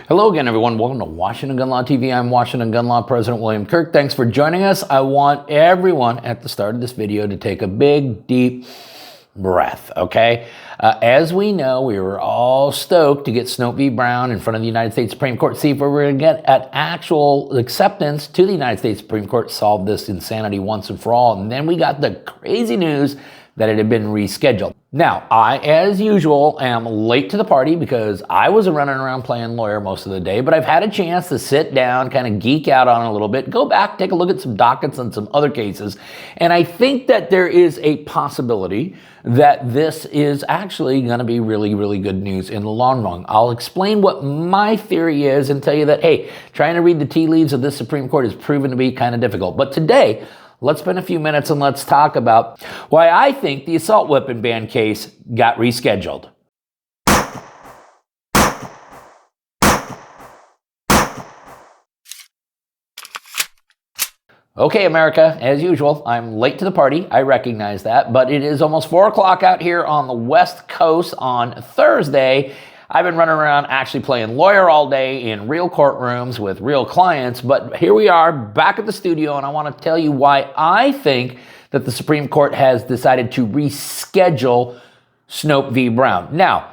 Hello again, everyone. Welcome to Washington Gun Law TV. I'm Washington Gun Law President William Kirk. Thanks for joining us. I want everyone at the start of this video to take a big, deep breath, okay? As we know, we were all stoked to get Snope v. Brown in front of the United States Supreme Court, see if we were going to get at actual acceptance to the United States Supreme Court, solve this insanity once and for all. And then we got the crazy news that it had been rescheduled. Now, I, as usual, am late to the party because I was running around playing lawyer most of the day, but I've had a chance to sit down, kind of geek out on it a little bit, go back, take a look at some dockets and some other cases, and I think that there is a possibility that this is actually going to be really, really good news in the long run. I'll explain what my theory is and tell you that, hey, trying to read the tea leaves of this Supreme Court has proven to be kind of difficult. But today, let's spend a few minutes and let's talk about why I think the assault weapon ban case got rescheduled. Okay, America, as usual, I'm late to the party. I recognize that, but it is almost 4 o'clock out here on the West Coast on Thursday. I've been running around actually playing lawyer all day in real courtrooms with real clients, but here we are back at the studio, and I want to tell you why I think that the Supreme Court has decided to reschedule Snope v. Brown. Now,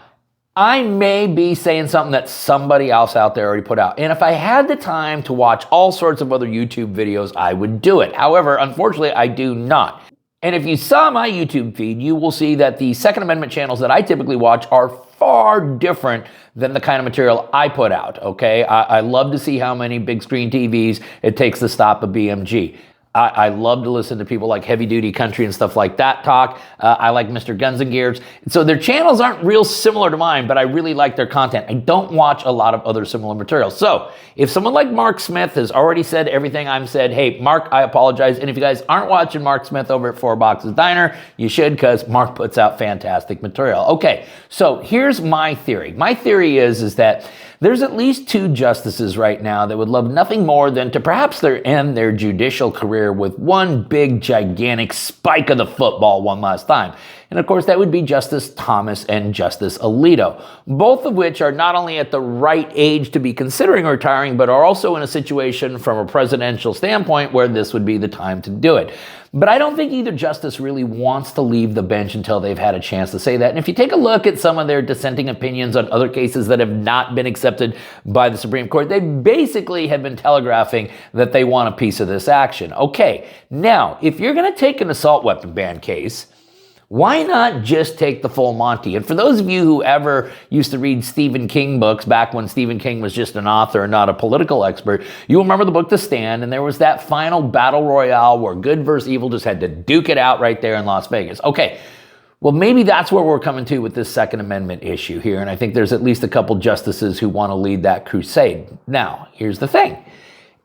I may be saying something that somebody else out there already put out, and if I had the time to watch all sorts of other YouTube videos, I would do it. However, unfortunately, I do not. And if you saw my YouTube feed, you will see that the Second Amendment channels that I typically watch are far different than the kind of material I put out, okay? I love to see how many big screen TVs it takes to stop a BMG. I love to listen to people like Heavy Duty Country and stuff like that talk. I like Mr. Guns and Gears. So their channels aren't real similar to mine, but I really like their content. I don't watch a lot of other similar material. So if someone like Mark Smith has already said everything I've said, hey, Mark, I apologize. And if you guys aren't watching Mark Smith over at Four Boxes Diner, you should, because Mark puts out fantastic material. Okay, so here's my theory. My theory is that there's at least 2 justices right now that would love nothing more than to perhaps end their judicial career with one big, gigantic spike of the football one last time. And of course, that would be Justice Thomas and Justice Alito, both of which are not only at the right age to be considering retiring, but are also in a situation from a presidential standpoint where this would be the time to do it. But I don't think either justice really wants to leave the bench until they've had a chance to say that. And if you take a look at some of their dissenting opinions on other cases that have not been accepted by the Supreme Court, they basically have been telegraphing that they want a piece of this action. Okay, now, if you're going to take an assault weapon ban case, why not just take the full Monty? And for those of you who ever used to read Stephen King books back when Stephen King was just an author and not a political expert, you'll remember the book The Stand, and there was that final battle royale where good versus evil just had to duke it out right there in Las Vegas. Okay, well, maybe that's where we're coming to with this Second Amendment issue here, and I think there's at least a couple justices who want to lead that crusade. Now, here's the thing.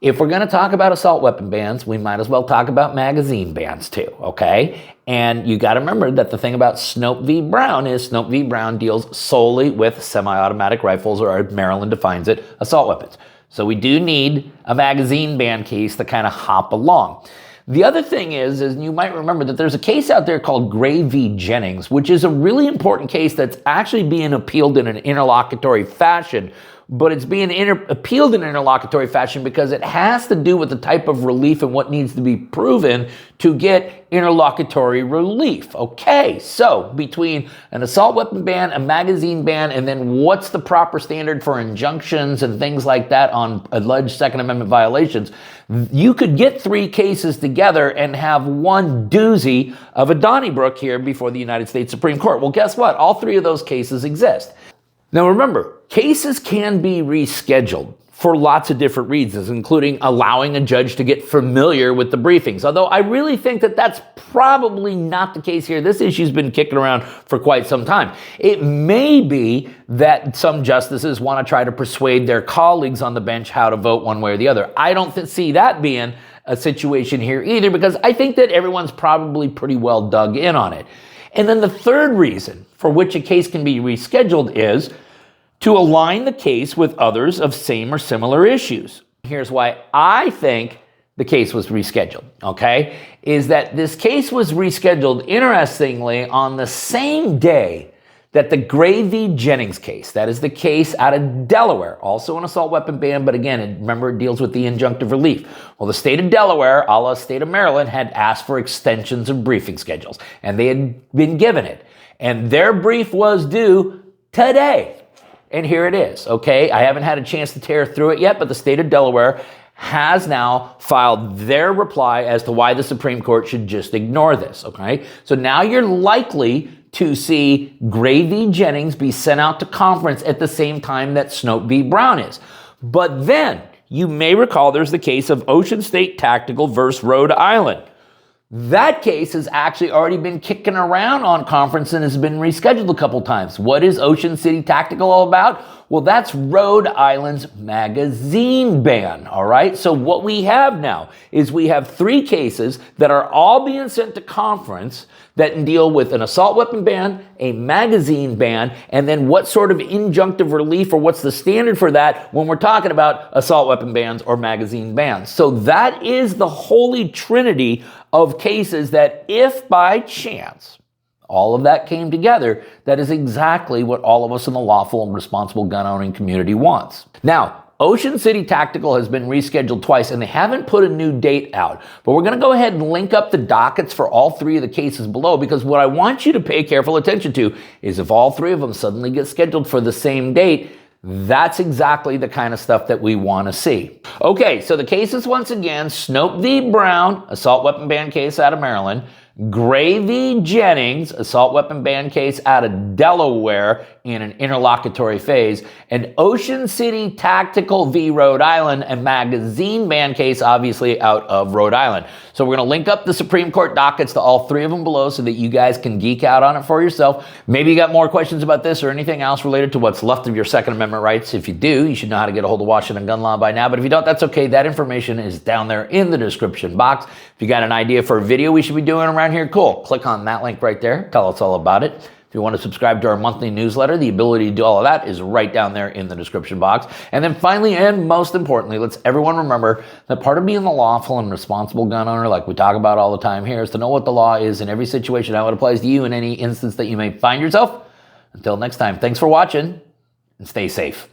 If we're going to talk about assault weapon bans, we might as well talk about magazine bans too, okay? And you got to remember that the thing about Snope v. Brown is Snope v. Brown deals solely with semi-automatic rifles, or as Maryland defines it, assault weapons. So we do need a magazine ban case to kind of hop along. The other thing is you might remember that there's a case out there called Gray v. Jennings, which is a really important case that's actually being appealed in an interlocutory fashion. But it's being appealed in an interlocutory fashion because it has to do with the type of relief and what needs to be proven to get interlocutory relief. Okay, so between an assault weapon ban, a magazine ban, and then what's the proper standard for injunctions and things like that on alleged Second Amendment violations, you could get 3 cases together and have one doozy of a Donnybrook here before the United States Supreme Court. Well, guess what? All 3 of those cases exist. Now remember, cases can be rescheduled for lots of different reasons, including allowing a judge to get familiar with the briefings. Although I really think that that's probably not the case here. This issue's been kicking around for quite some time. It may be that some justices want to try to persuade their colleagues on the bench how to vote one way or the other. I don't see that being a situation here either, because I think that everyone's probably pretty well dug in on it. And then the third reason for which a case can be rescheduled is to align the case with others of same or similar issues. Here's why I think the case was rescheduled, okay? Is that this case was rescheduled, interestingly, on the same day that the Gray v. Jennings case, that is the case out of Delaware, also an assault weapon ban, but again, remember it deals with the injunctive relief. Well, the state of Delaware, a la state of Maryland, had asked for extensions of briefing schedules, and they had been given it. And their brief was due today. And here it is, okay? I haven't had a chance to tear through it yet, but the state of Delaware has now filed their reply as to why the Supreme Court should just ignore this, okay? So now you're likely to see Gray v. Jennings be sent out to conference at the same time that Snope v. Brown is. But then, you may recall there's the case of Ocean State Tactical versus Rhode Island. That case has actually already been kicking around on conference and has been rescheduled a couple times. What is Ocean City Tactical all about? Well, that's Rhode Island's magazine ban, all right? So what we have now is we have 3 cases that are all being sent to conference that deal with an assault weapon ban, a magazine ban, and then what sort of injunctive relief or what's the standard for that when we're talking about assault weapon bans or magazine bans. So that is the holy trinity of cases that if by chance all of that came together, that is exactly what all of us in the lawful and responsible gun owning community wants. Now, Ocean City Tactical has been rescheduled twice, and they haven't put a new date out. But we're going to go ahead and link up the dockets for all 3 of the cases below, because what I want you to pay careful attention to is if all 3 of them suddenly get scheduled for the same date, that's exactly the kind of stuff that we want to see. Okay, so the cases once again, Snope v. Brown, assault weapon ban case out of Maryland, Gray v. Jennings, assault weapon ban case out of Delaware in an interlocutory phase, and Ocean City Tactical v. Rhode Island, a magazine ban case obviously out of Rhode Island. So we're going to link up the Supreme Court dockets to all 3 of them below so that you guys can geek out on it for yourself. Maybe you got more questions about this or anything else related to what's left of your Second Amendment rights. If you do, you should know how to get a hold of Washington gun law by now. But if you don't, that's okay. That information is down there in the description box. If you got an idea for a video we should be doing around here, cool. Click on that link right there. Tell us all about it. If you want to subscribe to our monthly newsletter, the ability to do all of that is right down there in the description box. And then finally, and most importantly, let's everyone remember that part of being the lawful and responsible gun owner, like we talk about all the time here, is to know what the law is in every situation, how it applies to you in any instance that you may find yourself. Until next time, thanks for watching and stay safe.